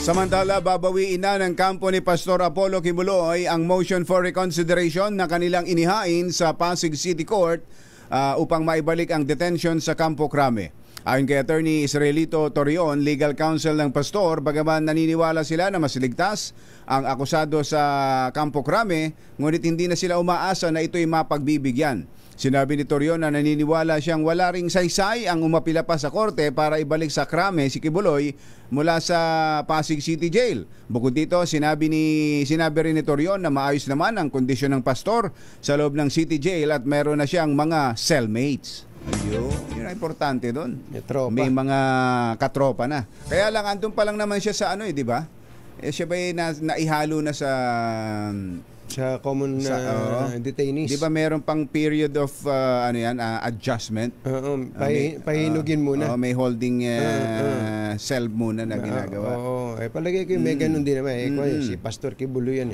Samantala, babawiin na ng kampo ni Pastor Apollo Kibuloy ang motion for reconsideration na kanilang inihain sa Pasig City Court upang maibalik ang detention sa Campo Crame. Ayon kay Attorney Israelito Torion, legal counsel ng pastor, bagaman naniniwala sila na mas ligtas ang akusado sa Campo Crame, ngunit hindi na sila umaasa na ito'y mapagbibigyan. Sinabi ni Torion na naniniwala siyang wala ring saysay ang umapila pa sa korte para ibalik sa Crame si Kibuloy mula sa Pasig City Jail. Bukod dito, sinabi rin ni Torion na maayos naman ang kondisyon ng pastor sa loob ng City Jail at meron na siyang mga cellmates. Yun ang importante doon. May mga katropa na. Kaya lang, andun pa lang naman siya sa di ba? Siya ba naihalo na sa common detainees. Di ba meron pang period of adjustment? Pahinugin muna. May holding cell muna na ginagawa. Palagay ko may ganun din naman. Si Pastor Kibuloy yan